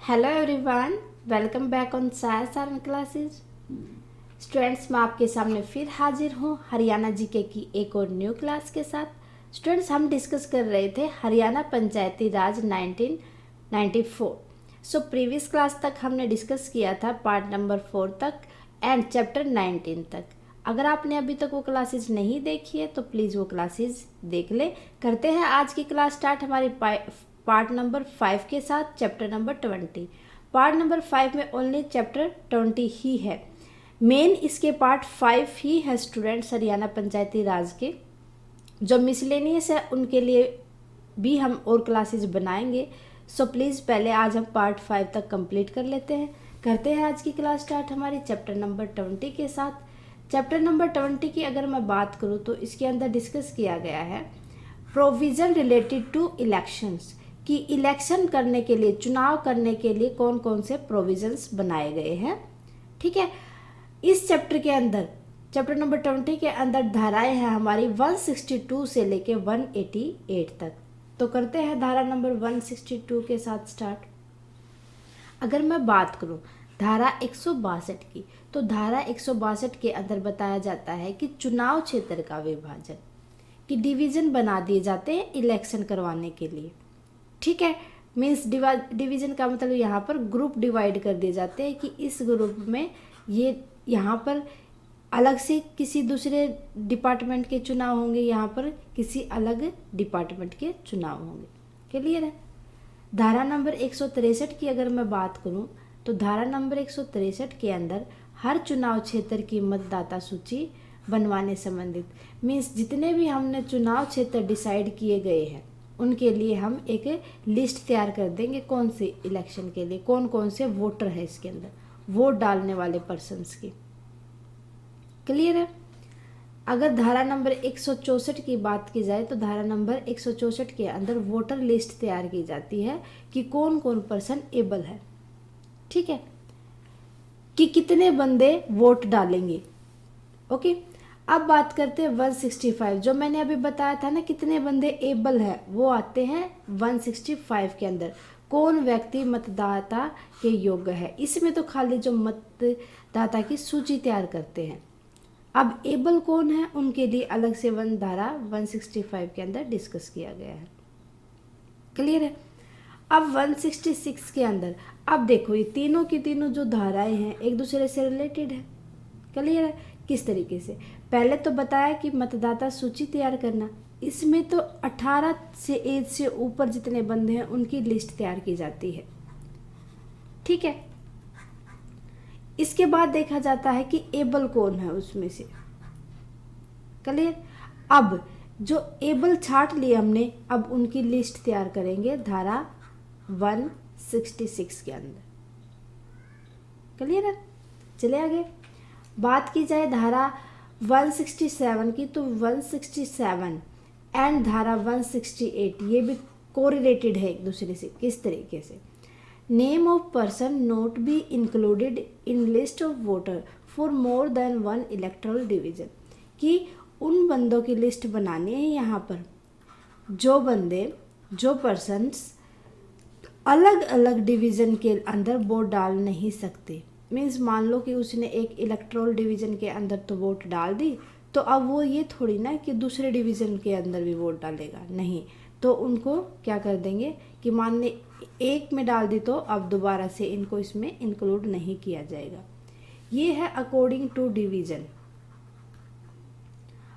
Hello everyone, welcome back on सायर Saran classes. Students, मैं आपके सामने फिर हाजिर हूँ हरियाणा जीके की एक और न्यू क्लास के साथ। स्टूडेंट्स, हम डिस्कस कर रहे थे हरियाणा पंचायती राज 1994। सो प्रीवियस क्लास तक हमने डिस्कस किया था पार्ट नंबर 4 तक एंड चैप्टर 19 तक। अगर आपने अभी तक वो क्लासेस नहीं देखी है तो प्लीज़ वो क्लासेस देख ले। करते हैं आज की क्लास स्टार्ट हमारी पार्ट नंबर 5 के साथ, चैप्टर नंबर 20। पार्ट नंबर 5 में ओनली चैप्टर 20 ही है। मेन इसके पार्ट 5 ही है स्टूडेंट्स हरियाणा पंचायती राज के। जो मिसलेनियस है उनके लिए भी हम और क्लासेस बनाएंगे। सो प्लीज़ पहले आज हम पार्ट 5 तक कंप्लीट कर लेते हैं। करते हैं आज की क्लास स्टार्ट हमारी चैप्टर नंबर 20 के साथ। चैप्टर नंबर 20 की अगर मैं बात करूँ तो इसके अंदर डिस्कस किया गया है प्रोविज़न रिलेटेड टू इलेक्शंस, कि इलेक्शन करने के लिए, चुनाव करने के लिए कौन कौन से प्रोविजंस बनाए गए हैं। ठीक है, इस चैप्टर के अंदर, चैप्टर नंबर 20 के अंदर धाराएं हैं हमारी 162 से लेके 188 तक। तो करते हैं धारा नंबर 162 के साथ स्टार्ट। अगर मैं बात करूं धारा 162 की, तो धारा 162 के अंदर बताया जाता है कि चुनाव क्षेत्र का विभाजन, कि डिवीजन बना दिए जाते हैं इलेक्शन करवाने के लिए। ठीक है, मीन्स डिवीजन का मतलब यहाँ पर ग्रुप डिवाइड कर दिए जाते हैं कि इस ग्रुप में ये यहाँ पर अलग से किसी दूसरे डिपार्टमेंट के चुनाव होंगे, यहाँ पर किसी अलग डिपार्टमेंट के चुनाव होंगे। क्लियर है। धारा नंबर 163 की अगर मैं बात करूँ तो धारा नंबर 163 के अंदर हर चुनाव क्षेत्र की मतदाता सूची बनवाने संबंधित, मीन्स जितने भी हमने चुनाव क्षेत्र डिसाइड किए गए हैं उनके लिए हम एक लिस्ट तैयार कर देंगे, कौन से इलेक्शन के लिए कौन कौन से वोटर है इसके अंदर, वोट डालने वाले पर्सन्स की। क्लियर है। अगर धारा नंबर 164 की बात की जाए तो धारा नंबर 164 के अंदर वोटर लिस्ट तैयार की जाती है कि कौन कौन पर्सन एबल है। ठीक है, कि कितने बंदे वोट डालेंगे। ओके, अब बात करते हैं 165। जो मैंने अभी बताया था ना कितने बंदे एबल है, वो आते हैं 165 के अंदर। कौन व्यक्ति मतदाता के योग्य है, इसमें तो खाली जो मतदाता की सूची तैयार करते हैं। अब एबल कौन है उनके लिए अलग से धारा 165 के अंदर डिस्कस किया गया है। क्लियर है। अब 166 के अंदर, अब देखो ये तीनों की तीनों जो धाराएं हैं एक दूसरे से रिलेटेड है। क्लियर है। किस तरीके से, पहले तो बताया कि मतदाता सूची तैयार करना, इसमें तो 18 से एज से ऊपर जितने बंदे हैं उनकी लिस्ट तैयार की जाती है। ठीक है, इसके बाद देखा जाता है कि एबल कौन है उसमें से। क्लियर। अब जो एबल छांट लिए हमने, अब उनकी लिस्ट तैयार करेंगे धारा 166 के अंदर। क्लियर है। चले आगे बात की जाए धारा 167 की, तो 167 एंड धारा 168 ये भी कोरिलेटेड है एक दूसरे से। किस तरीके से, name of person not be included in list of voter for more than one electoral division, कि उन बंदों की लिस्ट बनानी है यहाँ पर जो बंदे, जो पर्सन्स अलग अलग डिवीज़न के अंदर वोट डाल नहीं सकते। मीन्स मान लो कि उसने एक इलेक्ट्रोल डिवीज़न के अंदर तो वोट डाल दी, तो अब वो ये थोड़ी ना कि दूसरे डिवीज़न के अंदर भी वोट डालेगा, नहीं। तो उनको क्या कर देंगे कि मान ले एक में डाल दी तो अब दोबारा से इनको इसमें इंक्लूड नहीं किया जाएगा। ये है according to division,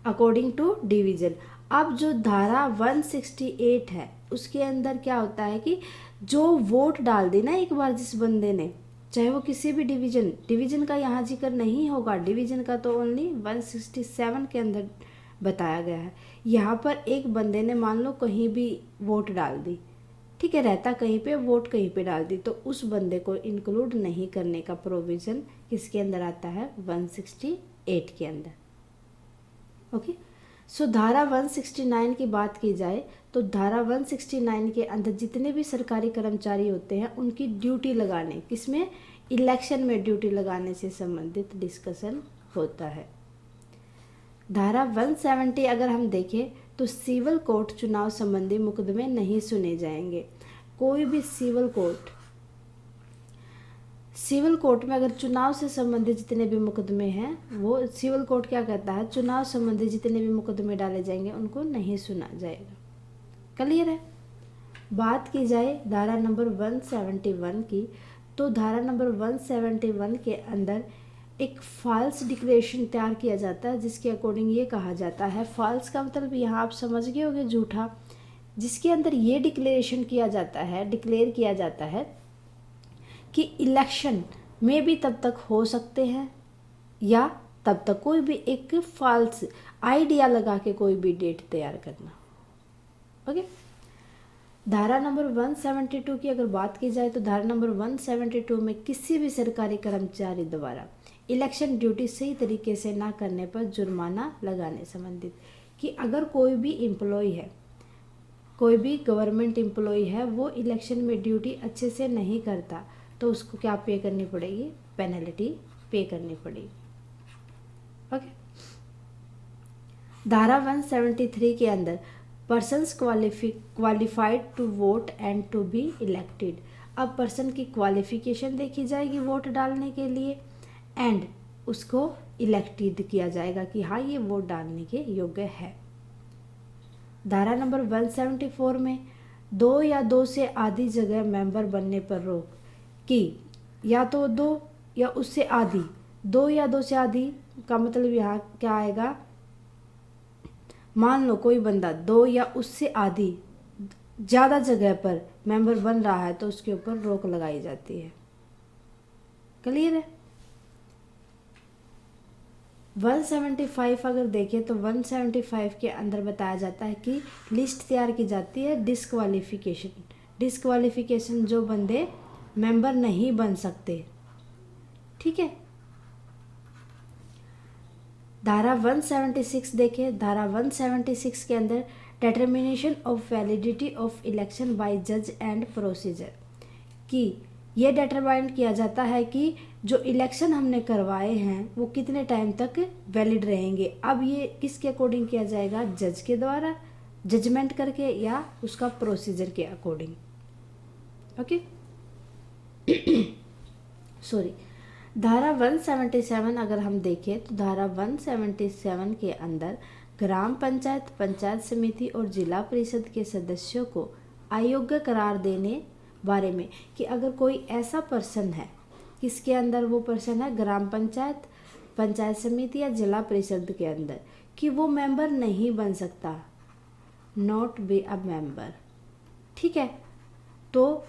according to division. अब जो धारा 168 है उसके अंदर क्या होता है कि जो वोट डाल दी ना एक बार जिस बंदे ने, चाहे वो किसी भी डिवीजन का यहाँ जिक्र नहीं होगा, डिवीजन का तो ओनली 167 के अंदर बताया गया है। यहाँ पर एक बंदे ने मान लो कहीं भी वोट डाल दी, ठीक है, रहता कहीं पे, वोट कहीं पे डाल दी, तो उस बंदे को इंक्लूड नहीं करने का प्रोविज़न किसके अंदर आता है, 168 के अंदर। ओके, सो धारा 169 की बात की जाए तो धारा 169 के अंदर जितने भी सरकारी कर्मचारी होते हैं उनकी ड्यूटी लगाने, किसमें, इलेक्शन में ड्यूटी लगाने से संबंधित डिस्कशन होता है। धारा 170 अगर हम देखें तो सिविल कोर्ट चुनाव संबंधी मुकदमे नहीं सुने जाएंगे। कोई भी सिविल कोर्ट सिविल कोर्ट में अगर चुनाव से संबंधित जितने भी मुकदमे हैं, वो सिविल कोर्ट क्या कहता है, चुनाव संबंधित जितने भी मुकदमे डाले जाएंगे उनको नहीं सुना जाएगा। क्लियर है। बात की जाए धारा नंबर 171 की, तो धारा नंबर 171 के अंदर एक फॉल्स डिक्लेरेशन तैयार किया जाता है, जिसके अकॉर्डिंग ये कहा जाता है, फॉल्स का मतलब यहाँ आप समझ गए होंगे झूठा, जिसके अंदर ये डिक्लेरेशन किया जाता है, डिक्लेयर किया जाता है कि इलेक्शन में भी तब तक हो सकते हैं या तब तक कोई भी एक फॉल्स आइडिया लगा के कोई भी डेट तैयार करना। ओके। धारा नंबर 172 की अगर बात की जाए तो धारा नंबर 172 में किसी भी सरकारी कर्मचारी द्वारा इलेक्शन ड्यूटी सही तरीके से ना करने पर जुर्माना लगाने संबंधित, कि अगर कोई भी एम्प्लॉय है, कोई भी गवर्नमेंट एम्प्लॉय है, वो इलेक्शन में ड्यूटी अच्छे से नहीं करता तो उसको क्या पे करनी पड़ेगी, पेनल्टी पे करनी पड़ेगी। ओके। धारा 173 के अंदर persons qualified to vote and to be elected, अब पर्सन की क्वालिफिकेशन देखी जाएगी वोट डालने के लिए एंड उसको इलेक्टेड किया जाएगा कि हाँ ये वोट डालने के योग्य है। धारा नंबर 174 में 2 या 2 से आधी जगह मेंबर बनने पर रोक, कि या तो 2 या उससे आधी, 2 या 2 से आधी का मतलब यहाँ क्या आएगा, मान लो कोई बंदा 2 या उससे आधी ज़्यादा जगह पर मेंबर बन रहा है तो उसके ऊपर रोक लगाई जाती है। क्लियर है। 175 अगर देखें तो 175 के अंदर बताया जाता है कि लिस्ट तैयार की जाती है डिस्क्वालिफिकेशन जो बंदे मेंबर नहीं बन सकते। ठीक है। धारा 176 देखें, धारा 176 के अंदर determination of validity of election by जज एंड प्रोसीजर, कि ये डिटरमाइन किया जाता है कि जो इलेक्शन हमने करवाए हैं वो कितने टाइम तक वैलिड रहेंगे। अब ये किसके अकॉर्डिंग किया जाएगा, जज के द्वारा जजमेंट करके या उसका प्रोसीजर के अकॉर्डिंग। ओके। सॉरी। धारा 177 अगर हम देखें तो धारा 177 के अंदर ग्राम पंचायत, पंचायत समिति और जिला परिषद के सदस्यों को अयोग्य करार देने बारे में, कि अगर कोई ऐसा पर्सन है, किसके अंदर वो पर्सन है, ग्राम पंचायत, पंचायत समिति या जिला परिषद के अंदर, कि वो मेंबर नहीं बन सकता, नॉट बी अ मेंबर। ठीक है। तो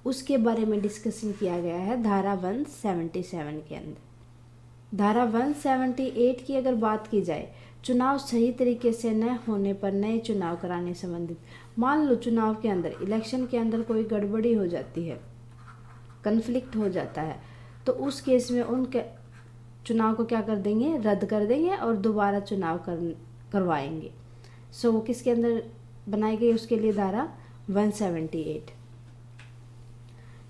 उसके बारे में डिस्कशन किया गया है धारा 177 के अंदर। धारा 178 की अगर बात की जाए, चुनाव सही तरीके से न होने पर नए चुनाव कराने संबंधित, मान लो चुनाव के अंदर, इलेक्शन के अंदर कोई गड़बड़ी हो जाती है, कन्फ्लिक्ट हो जाता है, तो उस केस में उनके चुनाव को क्या कर देंगे, रद्द कर देंगे और दोबारा चुनाव करवाएंगे। सो वो किसके अंदर बनाई गई, उसके लिए धारा 178।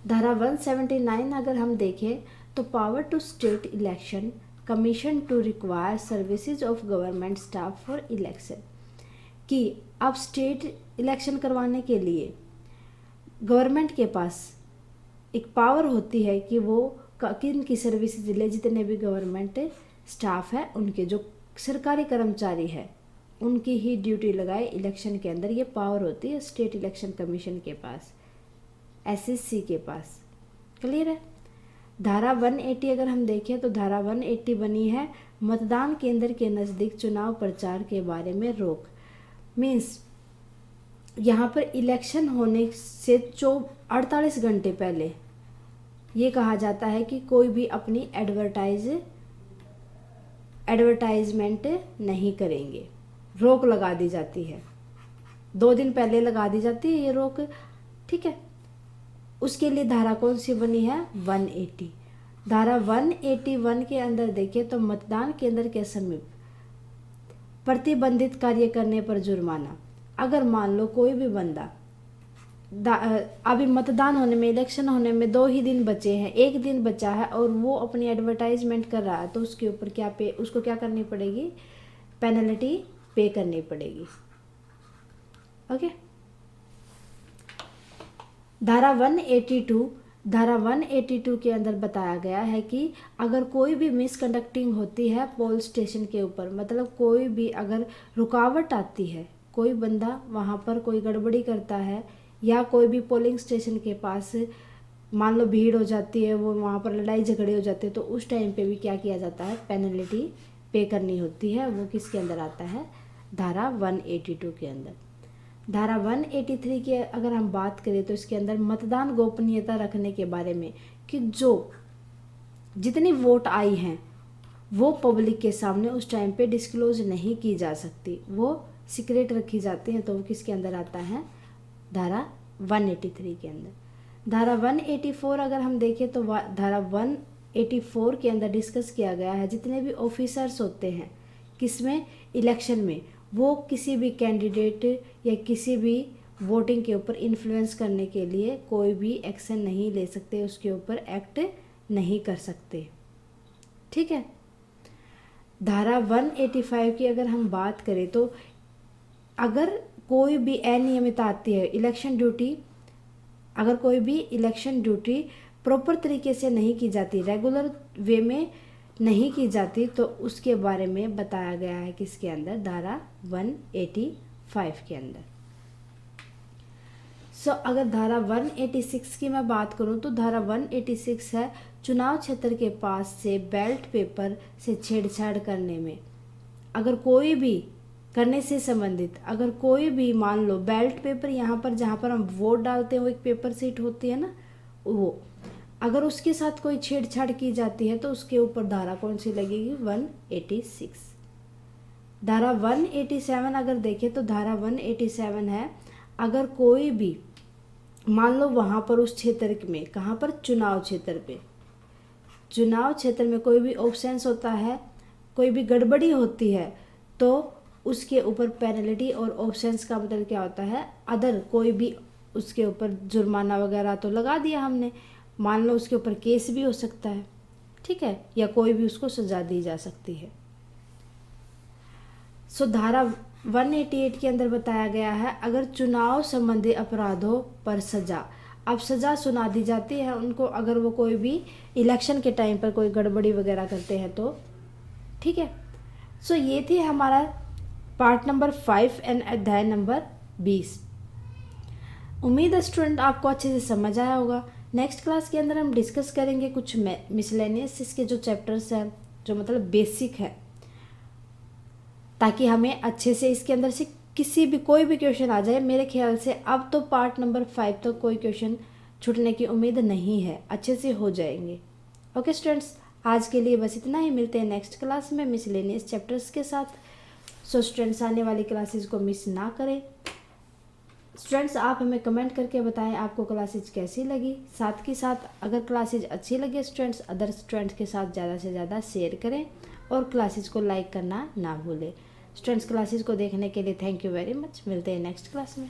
धारा 179 अगर हम देखें तो power to state election commission to require services of government staff for election, कि अब स्टेट इलेक्शन करवाने के लिए गवर्नमेंट के पास एक पावर होती है कि वो किन की सर्विसेज ले, जितने भी गवर्नमेंट स्टाफ है उनके, जो सरकारी कर्मचारी है उनकी ही ड्यूटी लगाए इलेक्शन के अंदर, ये पावर होती है स्टेट इलेक्शन कमीशन के पास, एसएससी के पास। क्लियर है। धारा 180 अगर हम देखें तो धारा 180 बनी है मतदान केंद्र के नज़दीक चुनाव प्रचार के बारे में रोक, मीन्स यहाँ पर इलेक्शन होने से 48 घंटे पहले ये कहा जाता है कि कोई भी अपनी एडवर्टाइजमेंट नहीं करेंगे, रोक लगा दी जाती है, 2 दिन पहले लगा दी जाती है ये रोक। ठीक है। उसके लिए धारा कौन सी बनी है, 180। धारा 181 के अंदर देखें तो मतदान केंद्र के समीप प्रतिबंधित कार्य करने पर जुर्माना, अगर मान लो कोई भी बंदा अभी मतदान होने में, इलेक्शन होने में 2 ही दिन बचे हैं, 1 दिन बचा है और वो अपनी एडवर्टाइजमेंट कर रहा है, तो उसके ऊपर उसको क्या करनी पड़ेगी, पेनल्टी पे करनी पड़ेगी। ओके। धारा 182 धारा 182 के अंदर बताया गया है कि अगर कोई भी मिसकंडक्टिंग होती है पोल स्टेशन के ऊपर, मतलब कोई भी अगर रुकावट आती है, कोई बंदा वहाँ पर कोई गड़बड़ी करता है या कोई भी पोलिंग स्टेशन के पास मान लो भीड़ हो जाती है, वो वहाँ पर लड़ाई झगड़े हो जाते हैं, तो उस टाइम पे भी क्या किया जाता है, पेनल्टी पे करनी होती है। वो किसके अंदर आता है, धारा 182 के अंदर। धारा 183 की अगर हम बात करें तो इसके अंदर मतदान गोपनीयता रखने के बारे में, कि जो जितनी वोट आई हैं वो पब्लिक के सामने उस टाइम पे डिस्क्लोज नहीं की जा सकती, वो सीक्रेट रखी जाती हैं, तो वो किसके अंदर आता है, धारा 183 के अंदर। धारा 184 अगर हम देखें तो धारा 184 के अंदर डिस्कस किया गया है जितने भी ऑफिसर्स होते हैं किसमें, इलेक्शन में, वो किसी भी कैंडिडेट या किसी भी वोटिंग के ऊपर इन्फ्लुएंस करने के लिए कोई भी एक्शन नहीं ले सकते, उसके ऊपर एक्ट नहीं कर सकते। ठीक है। धारा 185 की अगर हम बात करें तो अगर कोई भी अनियमितता आती है, इलेक्शन ड्यूटी, अगर कोई भी इलेक्शन ड्यूटी प्रॉपर तरीके से नहीं की जाती, रेगुलर वे में नहीं की जाती, तो उसके बारे में बताया गया है किसके अंदर, धारा 185 के अंदर। अगर धारा 186 की मैं बात करूं तो धारा 186 है चुनाव क्षेत्र के पास से बैलेट पेपर से छेड़छाड़ करने में, अगर कोई भी करने से संबंधित, अगर कोई भी मान लो बैलेट पेपर यहाँ पर जहाँ पर हम वोट डालते हैं वो एक पेपर सीट होती है ना, वो अगर उसके साथ कोई छेड़छाड़ की जाती है तो उसके ऊपर धारा कौन सी लगेगी, 186। धारा 187 अगर देखें तो धारा 187 है अगर कोई भी मान लो वहाँ पर उस क्षेत्र में, कहाँ पर, चुनाव क्षेत्र पे, चुनाव क्षेत्र में कोई भी ऑप्शंस होता है, कोई भी गड़बड़ी होती है तो उसके ऊपर पेनल्टी, और ऑप्शंस का मतलब क्या होता है, अदर कोई भी उसके ऊपर जुर्माना वगैरह तो लगा दिया हमने, मान लो उसके ऊपर केस भी हो सकता है, ठीक है, या कोई भी उसको सजा दी जा सकती है। धारा 188 के अंदर बताया गया है अगर चुनाव संबंधी अपराधों पर सजा, अब सजा सुना दी जाती है उनको अगर वो कोई भी इलेक्शन के टाइम पर कोई गड़बड़ी वगैरह करते हैं तो, ठीक है। ये थी हमारा पार्ट नंबर 5 एंड अध्याय नंबर 20। उम्मीद है स्टूडेंट आपको अच्छे से समझ आया होगा। नेक्स्ट क्लास के अंदर हम डिस्कस करेंगे कुछ मिसलेनियस इसके जो चैप्टर्स हैं, जो मतलब बेसिक है, ताकि हमें अच्छे से इसके अंदर से किसी भी कोई भी क्वेश्चन आ जाए। मेरे ख्याल से अब तो पार्ट नंबर 5 तक कोई क्वेश्चन छूटने की उम्मीद नहीं है, अच्छे से हो जाएंगे। ओके स्टूडेंट्स, आज के लिए बस इतना ही, मिलते हैं नेक्स्ट क्लास में मिसलेनियस चैप्टर्स के साथ। स्टूडेंट्स आने वाली क्लासेस को मिस ना करें। स्टूडेंट्स आप हमें कमेंट करके बताएं आपको क्लासेज कैसी लगी, साथ के साथ अगर क्लासेज अच्छी लगे स्टूडेंट्स अदर स्टूडेंट्स के साथ ज़्यादा से ज़्यादा शेयर करें और क्लासेज को लाइक करना ना भूलें। स्टूडेंट्स क्लासेज को देखने के लिए थैंक यू वेरी मच। मिलते हैं नेक्स्ट क्लास में।